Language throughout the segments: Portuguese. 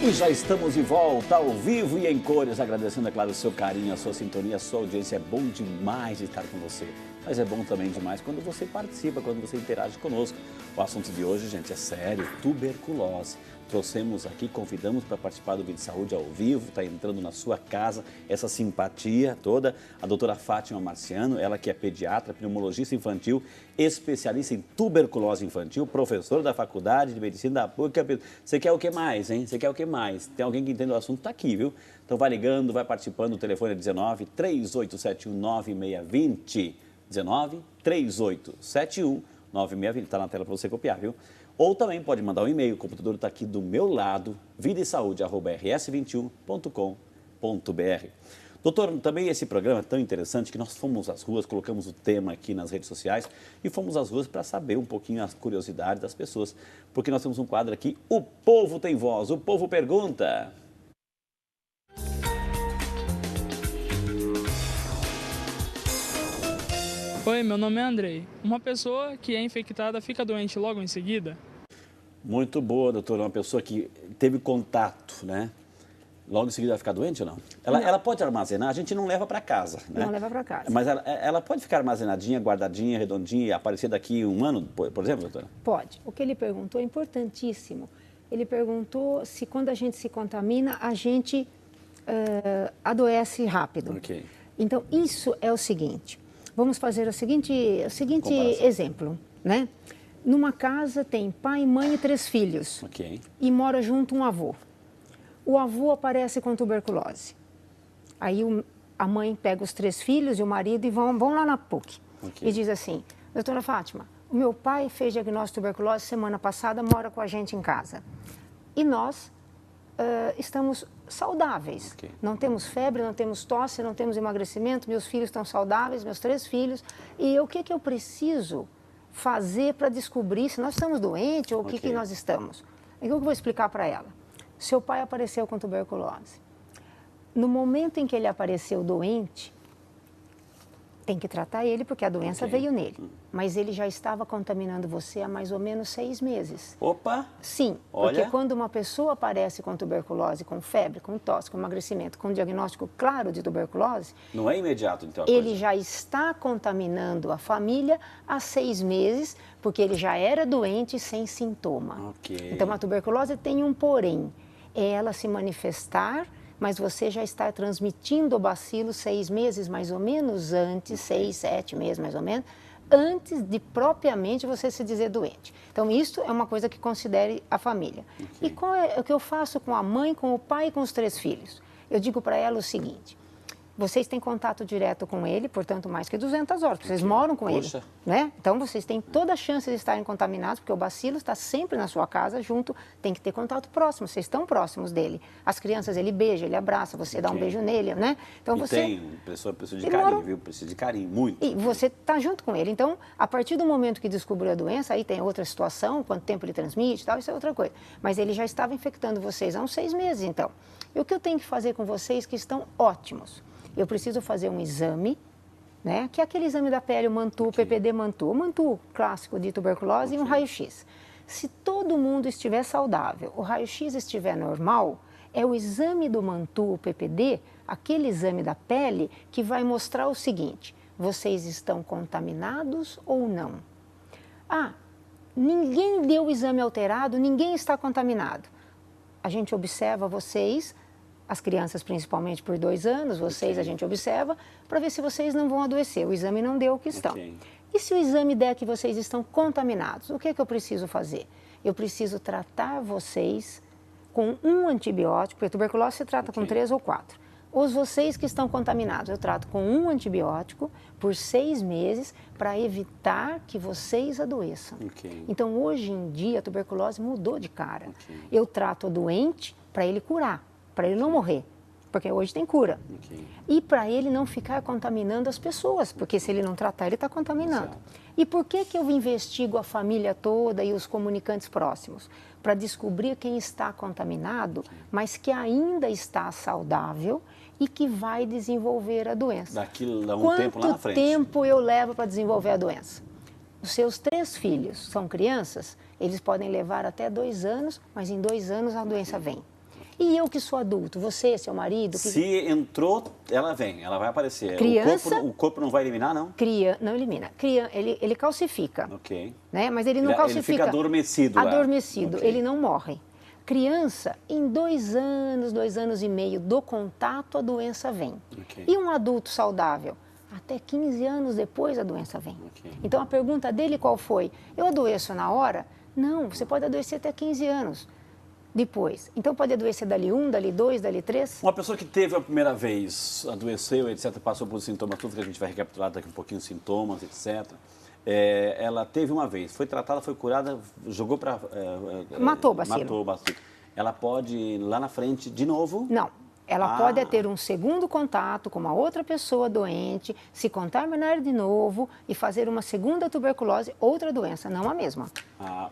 E já estamos de volta, ao vivo e em cores, agradecendo, é claro, o seu carinho, a sua sintonia, a sua audiência. É bom demais estar com você, mas é bom também demais quando você participa, quando você interage conosco. O assunto de hoje, gente, é sério, tuberculose. Trouxemos aqui, convidamos para participar do Vídeo Saúde ao vivo, está entrando na sua casa essa simpatia toda. A doutora Fátima Marciano, ela que é pediatra, pneumologista infantil, especialista em tuberculose infantil, professora da Faculdade de Medicina da PUC. Você quer o que mais, hein? Você quer o que mais? Tem alguém que entende o assunto, está aqui, viu? Então vai ligando, vai participando, o telefone é 19 3871 9620. 19 3871 9620, está na tela para você copiar, viu? Ou também pode mandar um e-mail, o computador está aqui do meu lado, vidasaude@rs21.com.br. Doutor, também esse programa é tão interessante que nós fomos às ruas, colocamos o tema aqui nas redes sociais e fomos às ruas para saber um pouquinho as curiosidades das pessoas, porque nós temos um quadro aqui, O Povo Tem Voz, o Povo Pergunta. Oi, meu nome é Andrei. Uma pessoa que é infectada fica doente logo em seguida? Muito boa, doutora. Uma pessoa que teve contato, né? Logo em seguida vai ficar doente ou não? Ela pode armazenar, a gente não leva para casa, né? Não leva para casa. Mas ela pode ficar armazenadinha, guardadinha, redondinha e aparecer daqui um ano, por exemplo, doutora? Pode. O que ele perguntou é importantíssimo. Ele perguntou se quando a gente se contamina, a gente adoece rápido. Ok. Então, isso é o seguinte. Vamos fazer o seguinte Comparação. exemplo, né? Numa casa tem pai, mãe e 3 filhos. Ok. E mora junto um avô. O avô aparece com tuberculose. Aí a mãe pega os 3 filhos e o marido e vão lá na PUC. Ok. E diz assim, doutora Fátima, o meu pai fez diagnóstico de tuberculose semana passada, mora com a gente em casa. E nós estamos saudáveis. Ok. Não temos febre, não temos tosse, não temos emagrecimento, meus filhos estão saudáveis, meus 3 filhos. E o que eu preciso fazer para descobrir se nós estamos doentes ou o que nós estamos? É o que eu vou explicar para ela. Seu pai apareceu com tuberculose. No momento em que ele apareceu doente, tem que tratar ele porque a doença veio nele. Mas ele já estava contaminando você há mais ou menos 6 meses. Opa! Sim, Olha. porque quando uma pessoa aparece com tuberculose, com febre, com tosse, com emagrecimento, com diagnóstico claro de tuberculose... Não é imediato, então, a ele coisa. já está contaminando a família há 6 meses, porque ele já era doente sem sintoma. Ok. Então, a tuberculose tem um porém, é ela se manifestar, mas você já está transmitindo o bacilo 6 meses mais ou menos antes, 6, 7 meses mais ou menos, antes de propriamente você se dizer doente. Então, isso é uma coisa que considere a família. E qual é o que eu faço com a mãe, com o pai e com os 3 filhos? Eu digo para ela o seguinte, vocês têm contato direto com ele, portanto, mais que 200 horas, porque vocês moram com ele, né? Então, vocês têm toda a chance de estarem contaminados, porque o bacilo está sempre na sua casa, junto, tem que ter contato próximo, vocês estão próximos dele. As crianças, ele beija, ele abraça, você dá um beijo nele, né? Então, E você... tem pessoa de carinho, viu? Precisa de carinho, muito. E você está junto com ele. Então, a partir do momento que descobriu a doença, aí tem outra situação, quanto tempo ele transmite e tal, isso é outra coisa. Mas ele já estava infectando vocês há uns 6 meses, então. E o que eu tenho que fazer com vocês que estão ótimos? Eu preciso fazer um exame, né? Que é aquele exame da pele, o Mantoux, PPD Mantoux. O Mantoux clássico de tuberculose e um raio-x. Se todo mundo estiver saudável, o raio-x estiver normal, é o exame do Mantoux, o PPD, aquele exame da pele, que vai mostrar o seguinte, vocês estão contaminados ou não? Ah, ninguém deu o exame alterado, ninguém está contaminado. A gente observa vocês, as crianças principalmente por 2 anos, vocês a gente observa, para ver se vocês não vão adoecer. O exame não deu o que estão. E se o exame der que vocês estão contaminados, o que é que eu preciso fazer? Eu preciso tratar vocês com um antibiótico, porque a tuberculose se trata com 3 ou 4. Vocês que estão contaminados, eu trato com um antibiótico por 6 meses para evitar que vocês adoeçam. Então, hoje em dia, a tuberculose mudou de cara. Eu trato o doente para ele curar, para ele não morrer, porque hoje tem cura. E para ele não ficar contaminando as pessoas, porque se ele não tratar, ele está contaminando. E por que eu investigo a família toda e os comunicantes próximos? Para descobrir quem está contaminado, mas que ainda está saudável e que vai desenvolver a doença. Daqui a um tempo lá na frente. Quanto tempo eu levo para desenvolver a doença? Os seus 3 filhos são crianças, eles podem levar até 2 anos, mas em 2 anos a doença vem. E eu que sou adulto, você, seu marido... Se entrou, ela vem, ela vai aparecer. Criança... O corpo não vai eliminar, não? Não elimina. Ele calcifica. Ok. Né? Mas ele não calcifica. Ele fica adormecido lá. Adormecido, Okay. ele não morre. Criança, em 2 anos e meio do contato, a doença vem. Okay. E um adulto saudável? Até 15 anos depois a doença vem. Okay. Então a pergunta dele qual foi? Eu adoeço na hora? Não, você pode adoecer até 15 anos depois. Então pode adoecer dali 1, dali 2, dali 3. Uma pessoa que teve a primeira vez, adoeceu, etc., passou por sintomas, tudo que a gente vai recapitular daqui um pouquinho, sintomas, etc., ela teve uma vez, foi tratada, foi curada, jogou para... matou o bacilo. Matou o bacilo. Ela pode ir lá na frente de novo? Não. Ela pode ter um segundo contato com uma outra pessoa doente, se contaminar de novo e fazer uma segunda tuberculose, outra doença, não a mesma.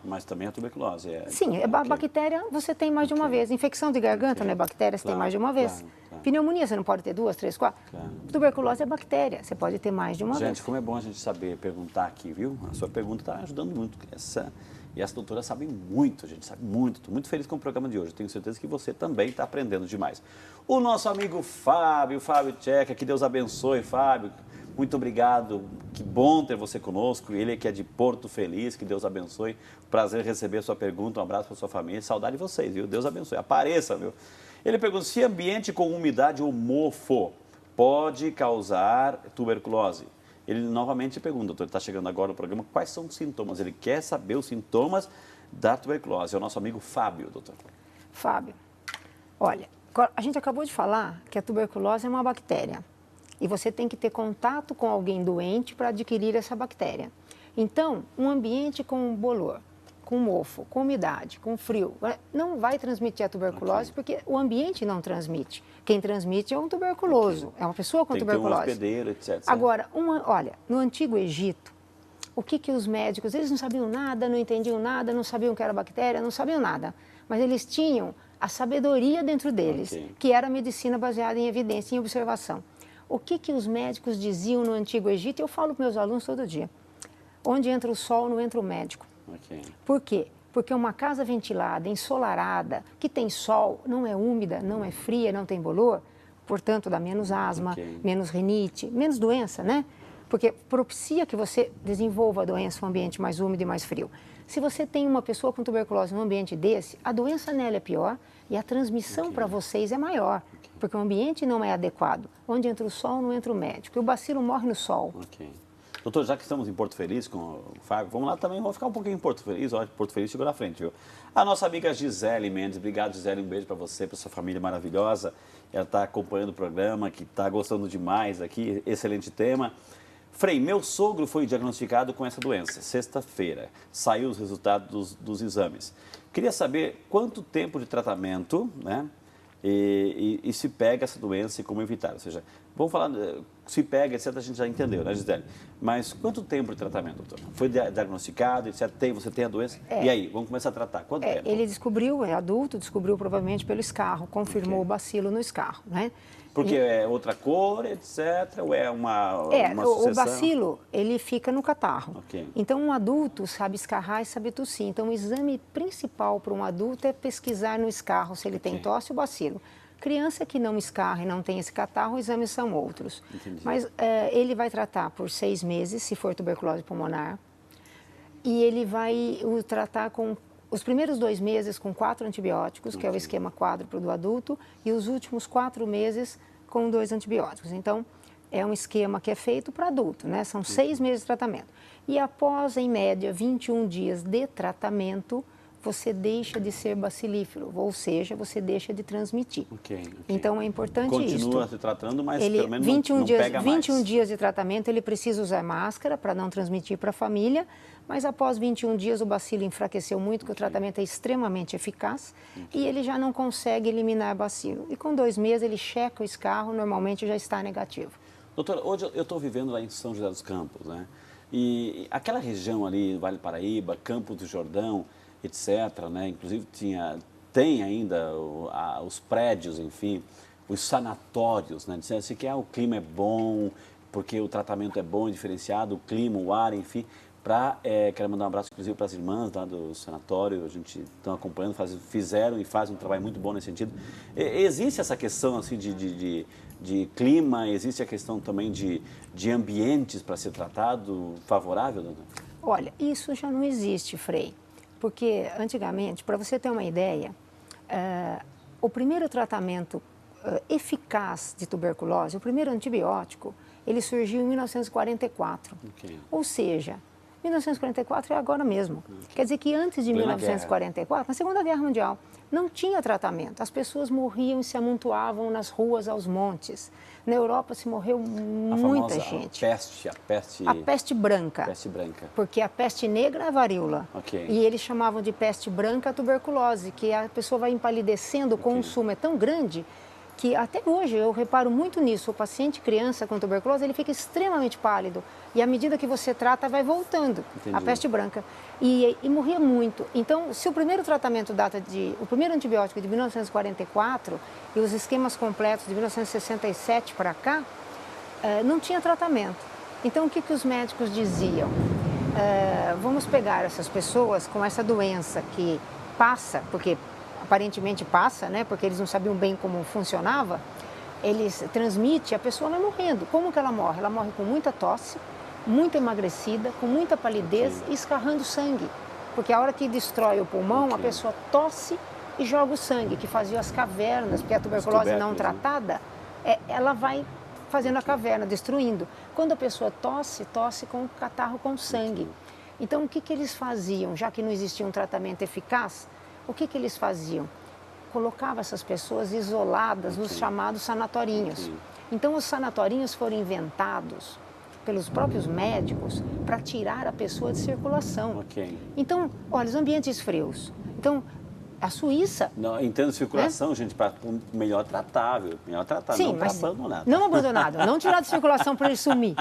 Mas também a tuberculose. Sim, a bactéria você tem mais de uma vez. Infecção de garganta não é bactéria, você tem mais de uma vez. Claro. Pneumonia, você não pode ter 2, 3, 4. Claro. Tuberculose é bactéria, você pode ter mais de uma vez. Gente, como é bom a gente saber perguntar aqui, viu? A sua pergunta está ajudando muito. E essa doutora sabe muito, a gente sabe muito. Estou muito feliz com o programa de hoje. Tenho certeza que você também está aprendendo demais. O nosso amigo Fábio Tcheca, que Deus abençoe, Fábio. Muito obrigado, que bom ter você conosco. Ele que é de Porto Feliz, que Deus abençoe. Prazer receber a sua pergunta, um abraço para sua família. Saudade de vocês, viu? Deus abençoe. Apareça, viu? Ele pergunta se ambiente com umidade ou mofo pode causar tuberculose. Ele novamente pergunta, doutor, está chegando agora no programa, quais são os sintomas? Ele quer saber os sintomas da tuberculose. É o nosso amigo Fábio, doutor. Fábio, olha, a gente acabou de falar que a tuberculose é uma bactéria. E você tem que ter contato com alguém doente para adquirir essa bactéria. Então, um ambiente com bolor, com mofo, com umidade, com frio, não vai transmitir a tuberculose, porque o ambiente não transmite. Quem transmite é um tuberculoso, é uma pessoa com tuberculose. Tem que ter um hospedeiro, etc. Agora, olha, no Antigo Egito, o que os médicos, eles não sabiam nada, não entendiam nada, não sabiam o que era bactéria, não sabiam nada. Mas eles tinham a sabedoria dentro deles, que era a medicina baseada em evidência, em observação. O que os médicos diziam no Antigo Egito? Eu falo para meus alunos todo dia. Onde entra o sol, não entra o médico. Por quê? Porque uma casa ventilada, ensolarada, que tem sol, não é úmida, não é fria, não tem bolor, portanto dá menos asma, menos rinite, menos doença, né? Porque propicia que você desenvolva a doença num ambiente mais úmido e mais frio. Se você tem uma pessoa com tuberculose num ambiente desse, a doença nela é pior e a transmissão para vocês é maior, porque o ambiente não é adequado. Onde entra o sol, não entra o médico. E o bacilo morre no sol. Doutor, já que estamos em Porto Feliz com o Fábio, vamos lá também, vamos ficar um pouquinho em Porto Feliz. Olha, Porto Feliz chegou na frente, viu? A nossa amiga Gisele Mendes, obrigado, Gisele, um beijo para você, para sua família maravilhosa. Ela está acompanhando o programa, que está gostando demais aqui, excelente tema. Frei, meu sogro foi diagnosticado com essa doença, sexta-feira. Saiu os resultados dos exames. Queria saber quanto tempo de tratamento, né? E se pega essa doença e como evitar. Ou seja, vamos falar, se pega, etc., a gente já entendeu, né, Gisele? Mas quanto tempo de tratamento, doutor? Foi diagnosticado, etc., você tem a doença, e aí, vamos começar a tratar? Quanto tempo? Ele descobriu, é adulto, descobriu provavelmente pelo escarro, confirmou o bacilo no escarro, né? Porque é outra cor, etc., ou é uma sucessão? O bacilo, ele fica no catarro. Okay. Então, um adulto sabe escarrar e sabe tossir. Então, o exame principal para um adulto é pesquisar no escarro se ele tem tosse ou bacilo. Criança que não escarra e não tem esse catarro, os exames são outros. Entendi. Mas ele vai tratar por 6 meses, se for tuberculose pulmonar, e ele vai o tratar com os primeiros 2 meses com 4 antibióticos, que é o esquema quádruplo do adulto, e os últimos 4 meses com 2 antibióticos. Então, é um esquema que é feito para adulto, né? São 6 meses de tratamento. E após, em média, 21 dias de tratamento, você deixa de ser bacilífero, ou seja, você deixa de transmitir. Então, é importante isso. Continua se tratando, mas pelo menos 21 não pega mais. 21 dias de tratamento, ele precisa usar máscara para não transmitir para a família, mas após 21 dias o bacilo enfraqueceu muito, que o tratamento é extremamente eficaz, e ele já não consegue eliminar bacilo. E com 2 meses ele checa o escarro, normalmente já está negativo. Doutora, hoje eu estou vivendo lá em São José dos Campos, né? E aquela região ali, Vale do Paraíba, Campos do Jordão, etc., né? Inclusive tem ainda os prédios, enfim, os sanatórios, né? Dizendo assim que o clima é bom, porque o tratamento é bom, diferenciado, o clima, o ar, enfim. Quero mandar um abraço, inclusive, para as irmãs lá do sanatório, a gente está acompanhando, fizeram e fazem um trabalho muito bom nesse sentido. Existe essa questão assim, de clima, existe a questão também de ambientes para ser tratado favorável, dona? Olha, isso já não existe, Frei, porque antigamente, para você ter uma ideia, o primeiro tratamento eficaz de tuberculose, o primeiro antibiótico, ele surgiu em 1944. Okay. Ou seja, 1944 é agora mesmo. Quer dizer que antes de 1944, na Segunda Guerra Mundial, não tinha tratamento. As pessoas morriam e se amontoavam nas ruas, aos montes. Na Europa se morreu muita gente. A peste branca. Peste branca. Porque a peste negra é a varíola. Okay. E eles chamavam de peste branca a tuberculose, que a pessoa vai empalidecendo, o consumo é tão grande que até hoje eu reparo muito nisso. O paciente criança com tuberculose, ele fica extremamente pálido. E à medida que você trata, vai voltando. Entendi. A peste branca. E morria muito. Então, se o primeiro tratamento o primeiro antibiótico de 1944 e os esquemas completos de 1967 para cá, não tinha tratamento. Então, o que os médicos diziam? Vamos pegar essas pessoas com essa doença que passa, porque aparentemente passa, né? Porque eles não sabiam bem como funcionava, eles transmitem, a pessoa vai morrendo. Como que ela morre? Ela morre com muita tosse, muito emagrecida, com muita palidez e escarrando sangue. Porque a hora que destrói o pulmão, a pessoa tosse e joga o sangue, que fazia as cavernas, porque a tuberculose não tratada, ela vai fazendo a caverna, destruindo. Quando a pessoa tosse com catarro com sangue. Então, o que eles faziam, já que não existia um tratamento eficaz? O que eles faziam? Colocavam essas pessoas isoladas nos chamados sanatorinhos. Então, os sanatorinhos foram inventados pelos próprios médicos para tirar a pessoa de circulação. Então, olha, os ambientes frios. Então, a Suíça... Não, entendo circulação, gente, para melhor tratável. Sim, não para abandonado. Não abandonado, não tirar de circulação para ele sumir.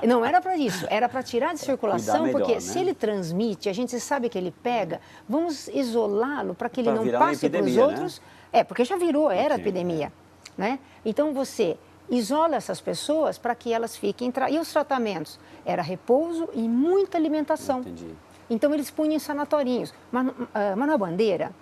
Não era para isso, era para tirar de circulação, melhor, porque se ele transmite, a gente sabe que ele pega, vamos isolá-lo para que ele não passe para os outros. Né? Porque já virou, era epidemia. Né? Então você isola essas pessoas para que elas fiquem... E os tratamentos? Era repouso e muita alimentação. Entendi. Então eles punham em sanatorinhos. Manuel Bandeira,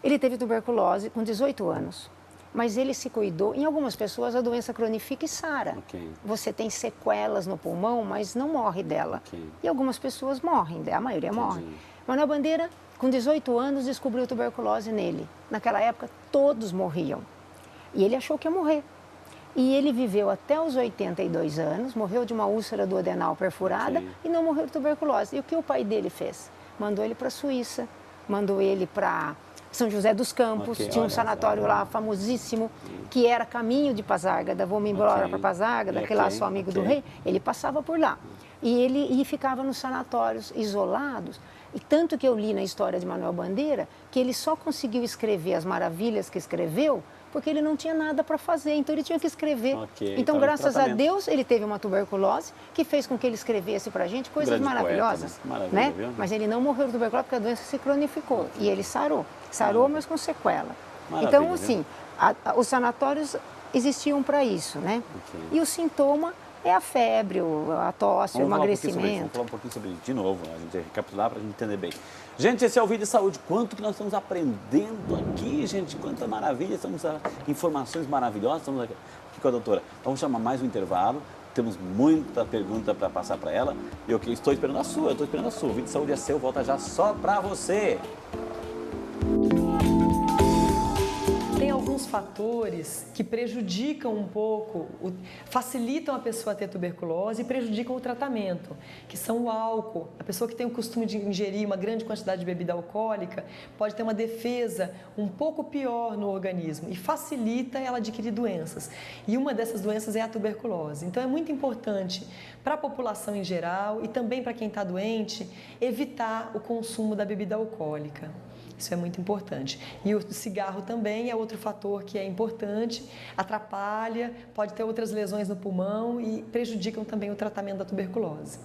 ele teve tuberculose com 18 anos. Mas ele se cuidou. Em algumas pessoas a doença cronifica e sara. Você tem sequelas no pulmão, mas não morre dela. E algumas pessoas morrem, a maioria morre. Manuel Bandeira, com 18 anos, descobriu tuberculose nele. Naquela época, todos morriam. E ele achou que ia morrer. E ele viveu até os 82 anos, morreu de uma úlcera duodenal perfurada e não morreu de tuberculose. E o que o pai dele fez? Mandou ele para a Suíça, mandou ele para São José dos Campos, tinha um sanatório lá famosíssimo, que era caminho de Pasárgada, vou me embora para Pasárgada, que lá sou amigo do rei, ele passava por lá. E ele ficava nos sanatórios isolados, e tanto que eu li na história de Manuel Bandeira, que ele só conseguiu escrever as maravilhas que escreveu, porque ele não tinha nada para fazer, então ele tinha que escrever. Então, graças a Deus, ele teve uma tuberculose que fez com que ele escrevesse para a gente coisas maravilhosas. Poeta, né? Mas ele não morreu de tuberculose porque a doença se cronificou, e ele sarou. Sarou, mas com sequela. Então, assim, os sanatórios existiam para isso, né? E o sintoma é a febre, a tosse, o emagrecimento. Vamos falar um pouquinho sobre isso de novo, a gente recapitular para a gente entender bem. Gente, esse é o Vida e Saúde. Quanto que nós estamos aprendendo aqui, gente? Quanta maravilha, estamos informações maravilhosas, estamos aqui com a doutora. Vamos chamar mais um intervalo. Temos muita pergunta para passar para ela. Eu estou esperando a sua, O Vida e Saúde é seu, volta já só para você. Tem alguns fatores que prejudicam um pouco, facilitam a pessoa a ter tuberculose e prejudicam o tratamento, que são o álcool. A pessoa que tem o costume de ingerir uma grande quantidade de bebida alcoólica pode ter uma defesa um pouco pior no organismo e facilita ela adquirir doenças. E uma dessas doenças é a tuberculose. Então é muito importante para a população em geral e também para quem está doente, evitar o consumo da bebida alcoólica. Isso é muito importante. E o cigarro também é outro fator que é importante, atrapalha, pode ter outras lesões no pulmão e prejudicam também o tratamento da tuberculose.